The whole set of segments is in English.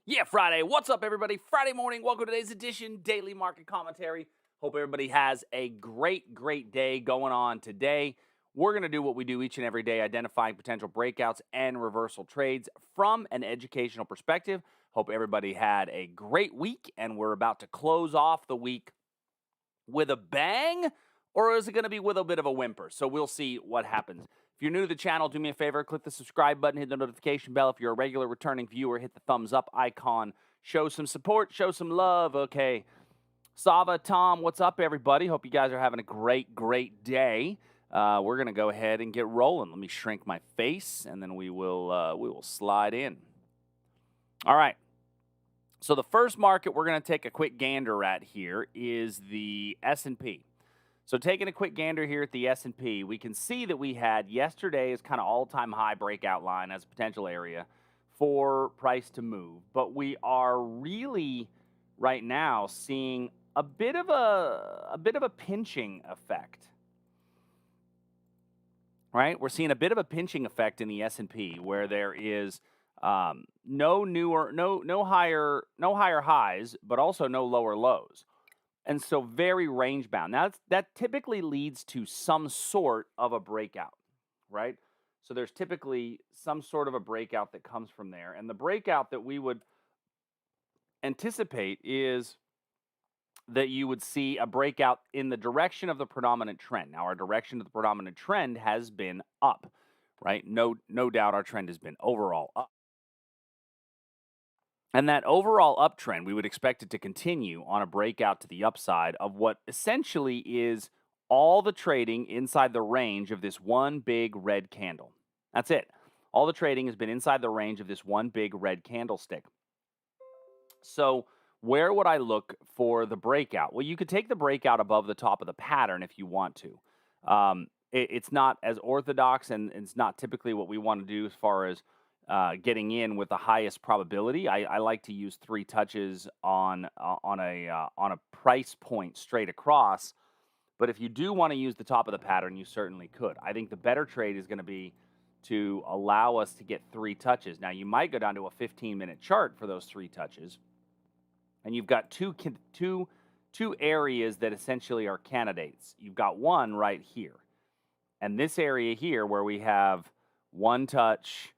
Yeah, Friday. What's up, everybody? Friday morning. Welcome to today's edition, Daily Market Commentary. Hope everybody has a great day going on today. We're going to do what we do each and every day, identifying potential breakouts and reversal trades from an educational perspective. Hope everybody had a great week, and we're about to close off the week with a bang, or is it going to be with a bit of a whimper? So we'll see what happens. If you're new to the channel, do me a favor, click the subscribe button, hit the notification bell. If you're a regular returning viewer, hit the thumbs up icon. Show some support, show some love. Okay. Sava, Tom, what's up, everybody? Hope you guys are having a great day. We're going to go ahead and get rolling. Let me shrink my face, and then we will slide in. All right. So the first market we're going to take a quick gander at here is the S&P. So taking a quick gander here at the S&P, we can see that we had yesterday's kind of all-time high breakout line as a potential area for price to move. But we are really right now seeing a bit of a pinching effect. Right? We're seeing a bit of a pinching effect in the S&P where there is no higher highs, but also no lower lows. And so very range bound. Now, that typically leads to some sort of a breakout, right? So there's typically some sort of a breakout that comes from there. And the breakout that we would anticipate is that you would see a breakout in the direction of the predominant trend. Now, our direction of the predominant trend has been up, right? No doubt our trend has been overall up. And that overall uptrend, we would expect it to continue on a breakout to the upside of what essentially is all the trading inside the range of this one big red candle. That's it. All the trading has been inside the range of this one big red candlestick. So where would I look for the breakout? Well, you could take the breakout above the top of the pattern if you want to. It's not as orthodox, and it's not typically what we want to do as far as getting in with the highest probability. I like to use 3 touches on a price point straight across. But if you do want to use the top of the pattern, you certainly could. I think the better trade is going to be to allow us to get 3 touches. Now, you might go down to a 15-minute chart for those 3 touches, and you've got two areas that essentially are candidates. You've got one right here, and this area here where we have 1 touch,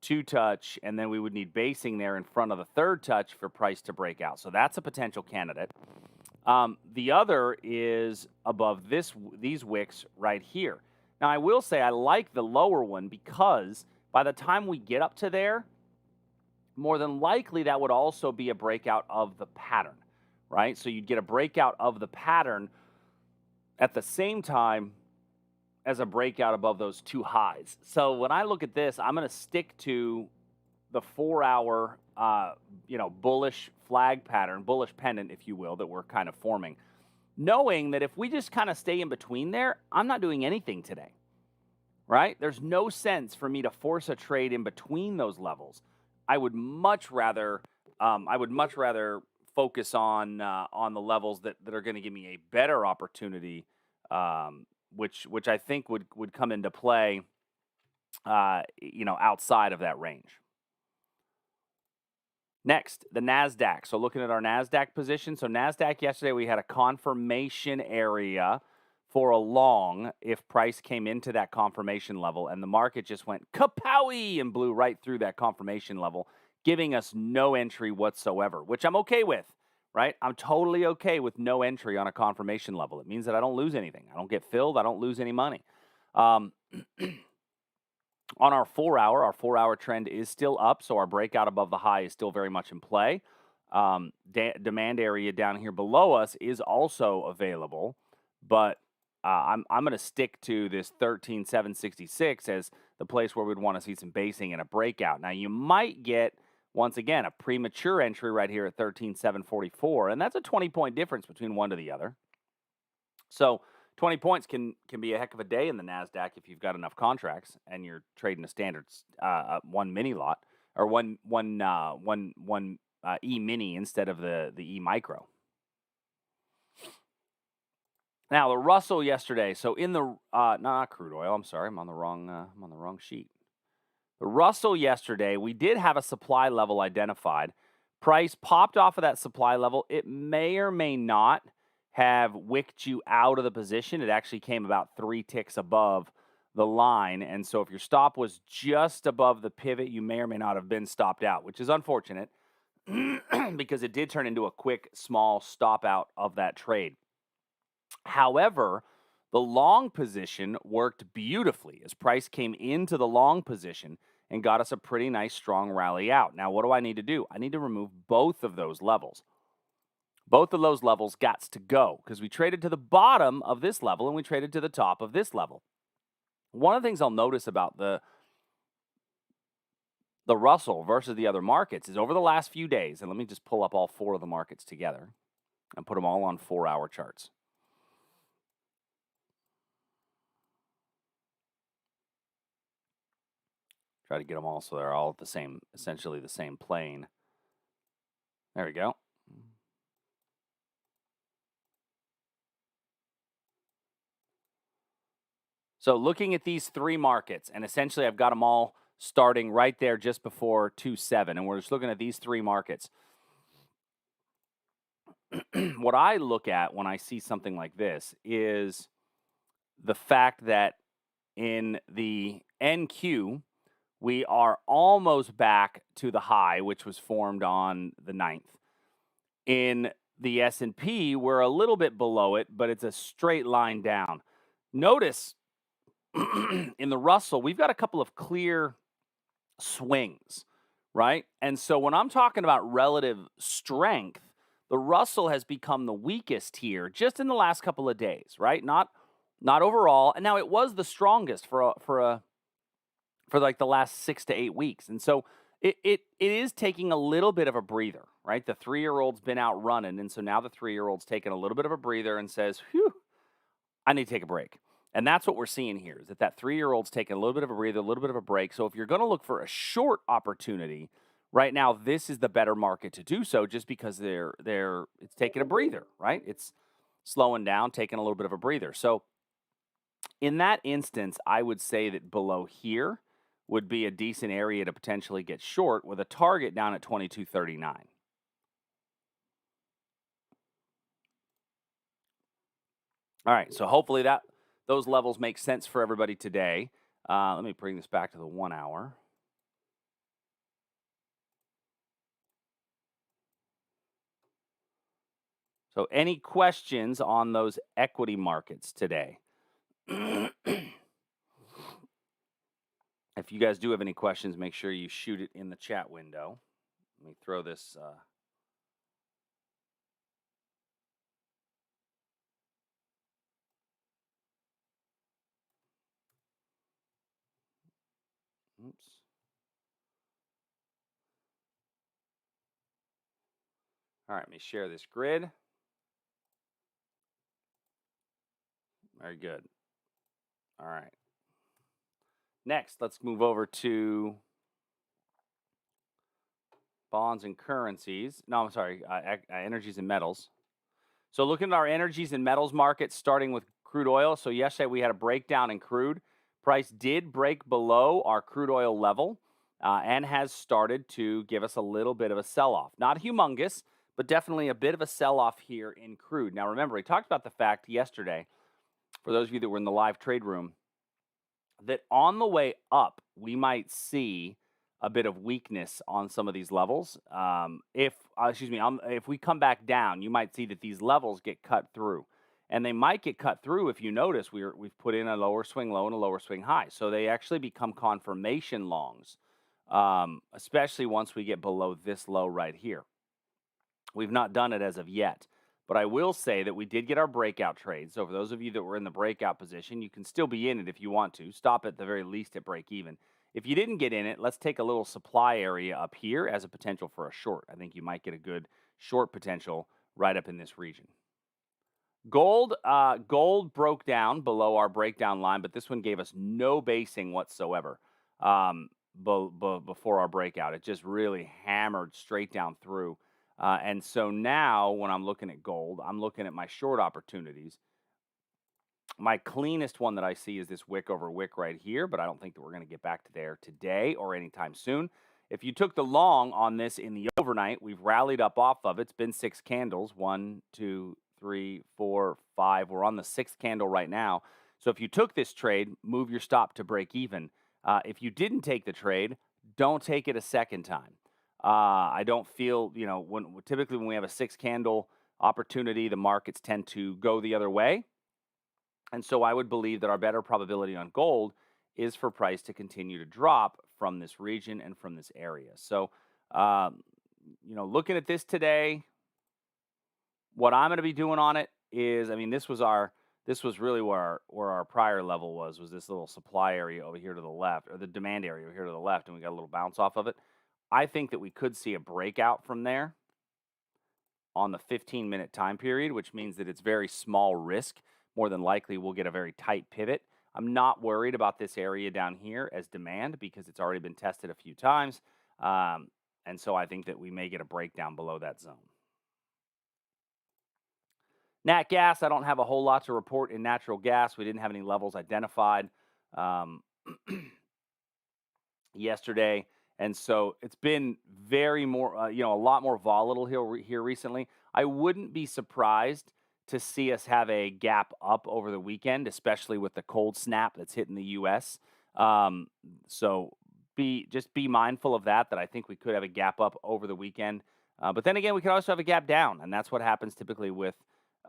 2 touch, and then we would need basing there in front of the 3rd touch for price to break out. So that's a potential candidate. The other is above these wicks right here. Now, I will say I like the lower one because by the time we get up to there, more than likely that would also be a breakout of the pattern, right? So you'd get a breakout of the pattern at the same time as a breakout above those 2 highs. So when I look at this, I'm going to stick to the 4-hour, bullish flag pattern, bullish pennant, if you will, that we're kind of forming, knowing that if we just kind of stay in between there, I'm not doing anything today, right? There's no sense for me to force a trade in between those levels. I would much rather focus on the levels that are going to give me a better opportunity, which I think would come into play, outside of that range. Next, the NASDAQ. So looking at our NASDAQ position. So NASDAQ yesterday, we had a confirmation area for a long if price came into that confirmation level, and the market just went kapowie and blew right through that confirmation level, giving us no entry whatsoever, which I'm okay with, right? I'm totally okay with no entry on a confirmation level. It means that I don't lose anything. I don't get filled. I don't lose any money. On our 4-hour trend is still up, so our breakout above the high is still very much in play. Demand area down here below us is also available, but I'm going to stick to this 13,766 as the place where we'd want to see some basing and a breakout. Now, you might get, once again, a premature entry right here at 13,744, and that's a 20-point difference between one to the other. So 20 points can be a heck of a day in the NASDAQ if you've got enough contracts and you're trading a standard one mini lot or one E mini instead of the E micro. Now the Russell yesterday. So in the not crude oil. I'm sorry, I'm on the wrong sheet. The Russell yesterday, we did have a supply level identified Price popped off of that supply level. It may or may not have wicked you out of the position. It actually came about 3 ticks above the line. And so if your stop was just above the pivot, you may or may not have been stopped out, which is unfortunate because it did turn into a quick, small stop out of that trade. However, the long position worked beautifully as price came into the long position and got us a pretty nice strong rally out. Now, what do I need to do? I need to remove both of those levels. Both of those levels got to go because we traded to the bottom of this level and we traded to the top of this level. One of the things I'll notice about the Russell versus the other markets is over the last few days, and let me just pull up all 4 of the markets together and put them all on 4-hour charts. Try to get them all so they're all the same, essentially the same plane. There we go. So looking at these 3 markets, and essentially I've got them all starting right there just before 2-7, and we're just looking at these 3 markets. What I look at when I see something like this is the fact that in the NQ, we are almost back to the high, which was formed on the 9th. In the S&P, we're a little bit below it, but it's a straight line down. Notice in the Russell, we've got a couple of clear swings, right? And so when I'm talking about relative strength, the Russell has become the weakest here just in the last couple of days, right? Not overall. And now it was the strongest for like the last 6 to 8 weeks. And so it is taking a little bit of a breather, right? The 3-year-old's been out running, and so now the 3-year-old's taking a little bit of a breather and says, "Whew, I need to take a break." And that's what we're seeing here is that 3-year-old's taking a little bit of a breather, a little bit of a break. So if you're going to look for a short opportunity, right now this is the better market to do so just because it's taking a breather, right? It's slowing down, taking a little bit of a breather. So in that instance, I would say that below here would be a decent area to potentially get short with a target down at 22.39. All right, so hopefully those levels make sense for everybody today. Let me bring this back to the 1 hour. So any questions on those equity markets today? If you guys do have any questions, make sure you shoot it in the chat window. Let me throw this. Oops. All right, let me share this grid. Very good. All right. Next, let's move over to bonds and currencies. No, I'm sorry, energies and metals. So looking at our energies and metals markets, starting with crude oil. So yesterday we had a breakdown in crude. Price did break below our crude oil level and has started to give us a little bit of a sell-off. Not humongous, but definitely a bit of a sell-off here in crude. Now remember, we talked about the fact yesterday, for those of you that were in the live trade room, that on the way up, we might see a bit of weakness on some of these levels. If we come back down, you might see that these levels get cut through. And they might get cut through if you notice we've put in a lower swing low and a lower swing high. So they actually become confirmation longs, especially once we get below this low right here. We've not done it as of yet. But I will say that we did get our breakout trade. So for those of you that were in the breakout position, you can still be in it if you want to. Stop at the very least at break even. If you didn't get in it, let's take a little supply area up here as a potential for a short. I think you might get a good short potential right up in this region. Gold broke down below our breakdown line, but this one gave us no basing whatsoever before our breakout. It just really hammered straight down through. And so now when I'm looking at gold, I'm looking at my short opportunities. My cleanest one that I see is this wick over wick right here, but I don't think that we're going to get back to there today or anytime soon. if you took the long on this in the overnight, we've rallied up off of it. It's been 6 candles. 1, 2, 3, 4, 5. We're on the sixth candle right now. So if you took this trade, move your stop to break even. If you didn't take the trade, don't take it a second time. I don't feel, typically when we have a 6 candle opportunity, the markets tend to go the other way. And so I would believe that our better probability on gold is for price to continue to drop from this region and from this area. So, looking at this today, what I'm going to be doing on it is, this was really where our prior level was this little supply area over here to the left, or the demand area over here to the left, and we got a little bounce off of it. I think that we could see a breakout from there on the 15-minute time period, which means that it's very small risk. More than likely, we'll get a very tight pivot. I'm not worried about this area down here as demand because it's already been tested a few times. And so I think that we may get a breakdown below that zone. Nat gas, I don't have a whole lot to report in natural gas. We didn't have any levels identified yesterday. And so it's been a lot more volatile here recently. I wouldn't be surprised to see us have a gap up over the weekend, especially with the cold snap that's hitting the U.S. So be mindful of that I think we could have a gap up over the weekend. But then again, we could also have a gap down, and that's what happens typically with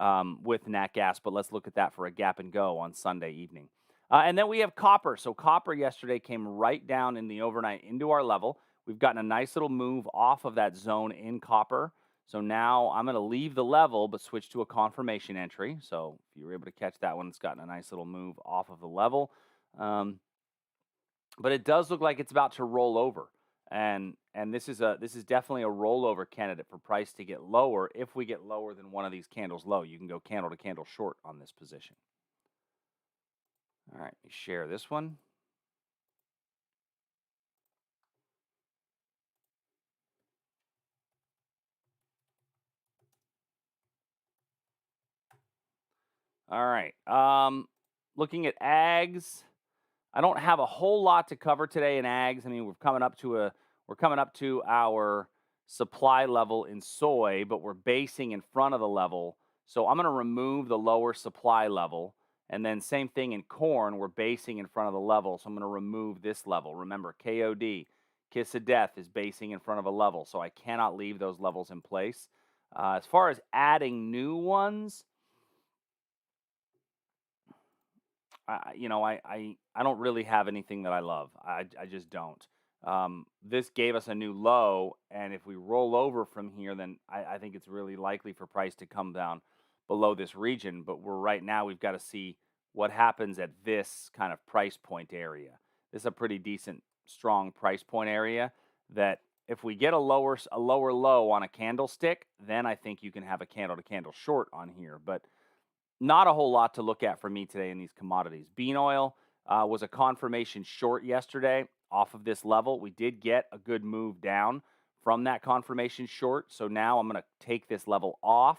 nat gas. But let's look at that for a gap and go on Sunday evening. And then we have copper. So copper yesterday came right down in the overnight into our level. We've gotten a nice little move off of that zone in copper. So now I'm going to leave the level, but switch to a confirmation entry. So if you were able to catch that one, it's gotten a nice little move off of the level. But it does look like it's about to roll over. And this is definitely a rollover candidate for price to get lower. If we get lower than one of these candles low, you can go candle to candle short on this position. All right, let me share this one. All right. Looking at ags, I don't have a whole lot to cover today in ags. I mean, we're coming up to our supply level in soy, but we're basing in front of the level. So I'm going to remove the lower supply level. And then same thing in corn, we're basing in front of the level. So I'm going to remove this level. Remember, KOD, Kiss of Death, is basing in front of a level. So I cannot leave those levels in place. As far as adding new ones, I don't really have anything that I love. I just don't. This gave us a new low, and if we roll over from here, then I think it's really likely for price to come down below this region. But right now, we've got to see what happens at this kind of price point area. This is a pretty decent, strong price point area that if we get a lower low on a candlestick, then I think you can have a candle to candle short on here. But not a whole lot to look at for me today in these commodities. Bean oil was a confirmation short yesterday off of this level. We did get a good move down from that confirmation short. So now I'm going to take this level off.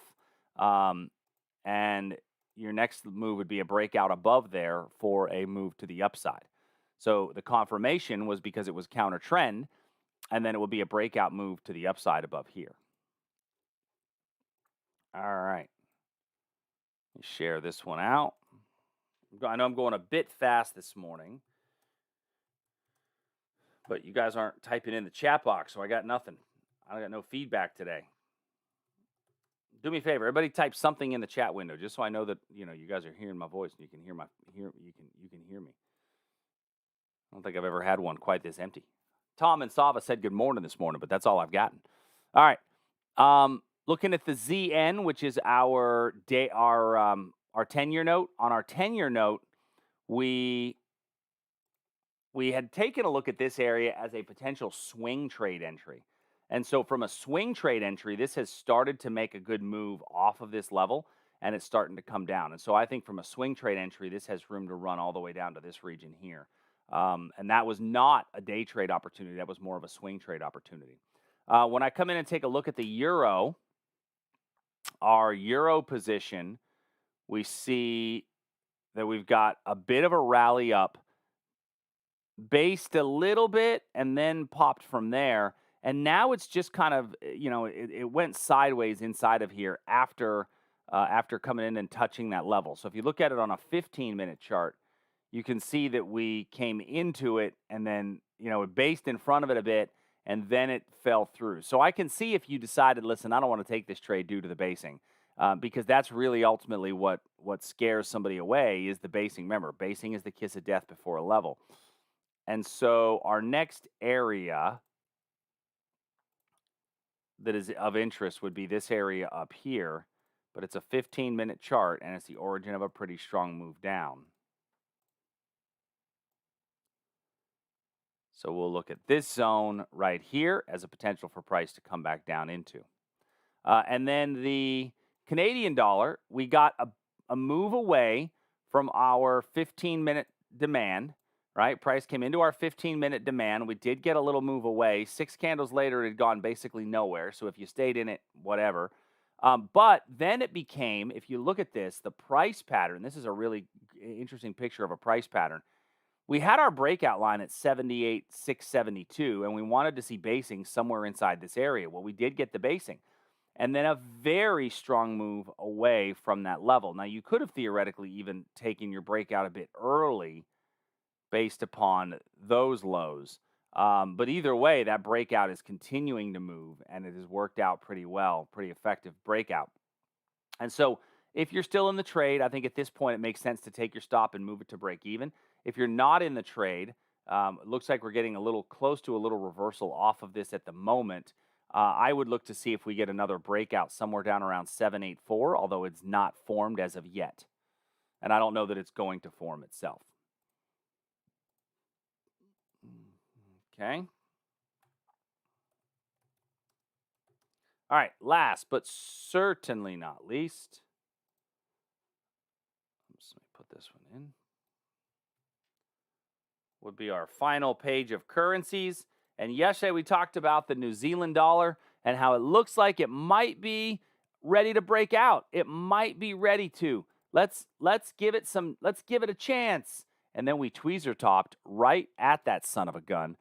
And your next move would be a breakout above there for a move to the upside. So the confirmation was because it was counter trend. And then it will be a breakout move to the upside above here. All right. Share this one out. I know I'm going a bit fast this morning, but you guys aren't typing in the chat box, so I got nothing. I got no feedback today. Do me a favor, everybody type something in the chat window, just so I know that you guys are hearing my voice and you can hear me. I don't think I've ever had one quite this empty. Tom and Sava said good morning this morning, but that's all I've gotten. All right. Looking at the ZN, which is our 10-year note. On our 10-year note, we had taken a look at this area as a potential swing trade entry. And so from a swing trade entry, this has started to make a good move off of this level, and it's starting to come down. And so I think from a swing trade entry, this has room to run all the way down to this region here. And that was not a day trade opportunity. That was more of a swing trade opportunity. When I come in and take a look at the euro, our euro position, we see that we've got a bit of a rally up based a little bit and then popped from there. And now it's just kind of, it went sideways inside of here after coming in and touching that level. So if you look at it on a 15-minute chart, you can see that we came into it and then, it based in front of it a bit and then it fell through. So I can see if you decided, listen, I don't want to take this trade due to the basing, because that's really ultimately what scares somebody away is the basing. Remember, basing is the kiss of death before a level. And so our next area that is of interest would be this area up here, but it's a 15-minute chart and it's the origin of a pretty strong move down. So we'll look at this zone right here as a potential for price to come back down into. And then the Canadian dollar, we got a move away from our 15-minute demand, right? Price came into our 15-minute demand. We did get a little move away. 6 candles later, it had gone basically nowhere. So if you stayed in it, whatever. But then it became, if you look at this, the price pattern, this is a really interesting picture of a price pattern. We had our breakout line at 78,672, and we wanted to see basing somewhere inside this area. Well, we did get the basing. And then a very strong move away from that level. Now, you could have theoretically even taken your breakout a bit early based upon those lows. But either way, that breakout is continuing to move, and it has worked out pretty well, pretty effective breakout. And so if you're still in the trade, I think at this point it makes sense to take your stop and move it to break even. If you're not in the trade, it looks like we're getting a little close to a little reversal off of this at the moment. I would look to see if we get another breakout somewhere down around 784, although it's not formed as of yet. And I don't know that it's going to form itself. Okay. All right, last but certainly not least, let me put this one in, would be our final page of currencies. And yesterday we talked about the New Zealand dollar and how it looks like it might be ready to break out. It might be ready to. Let's give it a chance. And then we tweezer topped right at that son of a gun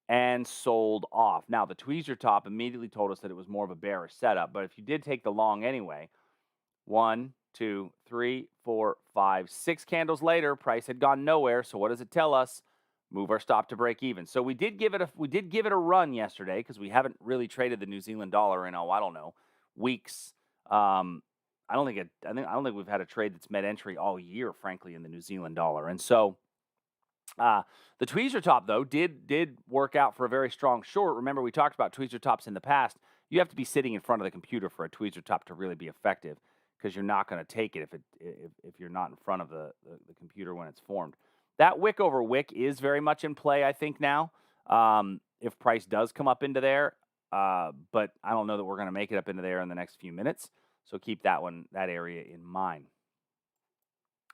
and sold off. Now the tweezer top immediately told us that it was more of a bearish setup, but if you did take the long anyway, 1, 2, 3, 4, 5, 6 candles later, price had gone nowhere. So what does it tell us? Move our stop to break even. So we did give it a run yesterday because we haven't really traded the New Zealand dollar in I don't know, weeks. I don't think we've had a trade that's met entry all year, frankly, in the New Zealand dollar. And so the tweezer top though did work out for a very strong short. Remember, we talked about tweezer tops in the past. You have to be sitting in front of the computer for a tweezer top to really be effective because you're not going to take it if you're not in front of the computer when it's formed. That wick over wick is very much in play, I think, now. If price does come up into there, but I don't know that we're going to make it up into there in the next few minutes. So keep that area in mind.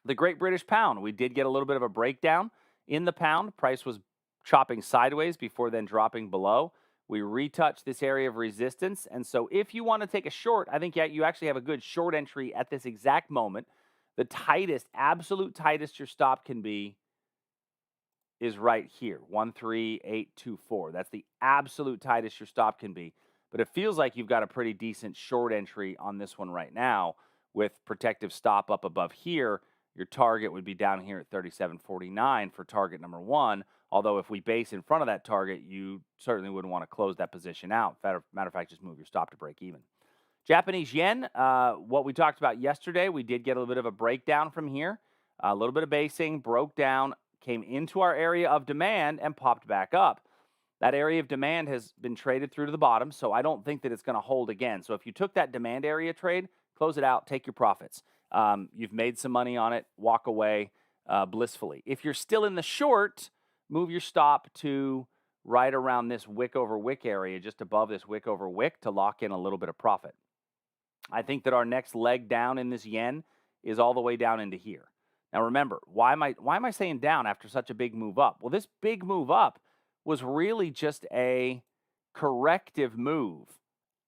The Great British Pound, we did get a little bit of a breakdown in the pound. Price was chopping sideways before then dropping below. We retouched this area of resistance. And so if you want to take a short, I think you actually have a good short entry at this exact moment. The tightest, absolute tightest your stop can be is right here, 13824. That's the absolute tightest your stop can be. But it feels like you've got a pretty decent short entry on this one right now with protective stop up above here. Your target would be down here at 37.49 for target number 1. Although if we base in front of that target, you certainly wouldn't want to close that position out. Matter of fact, just move your stop to break even. Japanese yen, what we talked about yesterday, we did get a little bit of a breakdown from here. A little bit of basing, broke down, came into our area of demand and popped back up. That area of demand has been traded through to the bottom, so I don't think that it's going to hold again. So if you took that demand area trade, close it out, take your profits. You've made some money on it, walk away blissfully. If you're still in the short, move your stop to right around this wick over wick area, just above this wick over wick, to lock in a little bit of profit. I think that our next leg down in this yen is all the way down into here. Now remember, why am I saying down after such a big move up? Well, this big move up was really just a corrective move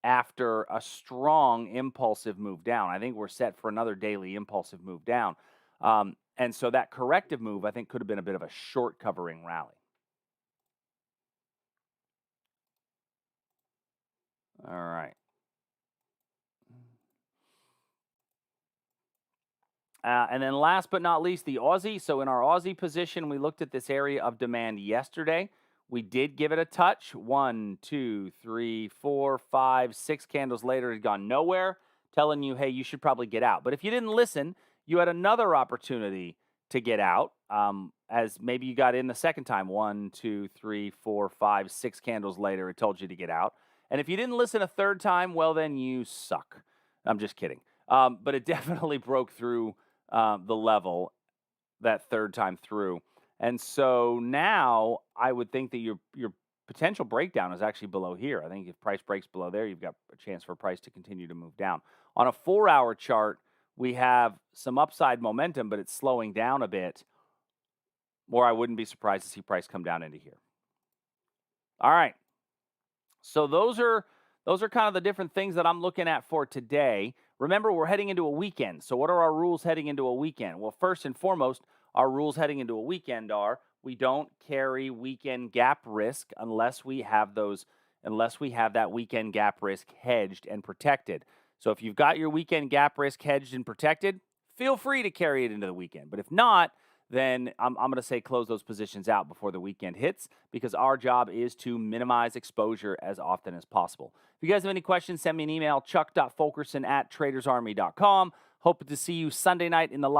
after a strong impulsive move down. I think we're set for another daily impulsive move down. And so that corrective move, I think, could have been a bit of a short covering rally. All right. And then last but not least, the Aussie. So in our Aussie position, we looked at this area of demand yesterday. We did give it a touch. 1, 2, 3, 4, 5, 6 candles later, it had gone nowhere, telling you, hey, you should probably get out. But if you didn't listen, you had another opportunity to get out. As maybe you got in the second time. 1, 2, 3, 4, 5, 6 candles later, it told you to get out. And if you didn't listen a third time, well, then you suck. I'm just kidding. But it definitely broke through the level that third time through. And so now I would think that your potential breakdown is actually below here. I think if price breaks below there, you've got a chance for price to continue to move down. On a 4-hour chart, we have some upside momentum, but it's slowing down a bit. Or I wouldn't be surprised to see price come down into here. All right. So those are kind of the different things that I'm looking at for today. Remember, we're heading into a weekend. So what are our rules heading into a weekend? Well, first and foremost, our rules heading into a weekend are we don't carry weekend gap risk unless we have that weekend gap risk hedged and protected. So if you've got your weekend gap risk hedged and protected, feel free to carry it into the weekend. But if not, then I'm going to say close those positions out before the weekend hits, because our job is to minimize exposure as often as possible. If you guys have any questions, send me an email, chuck.fulkerson@tradersarmy.com. Hope to see you Sunday night in the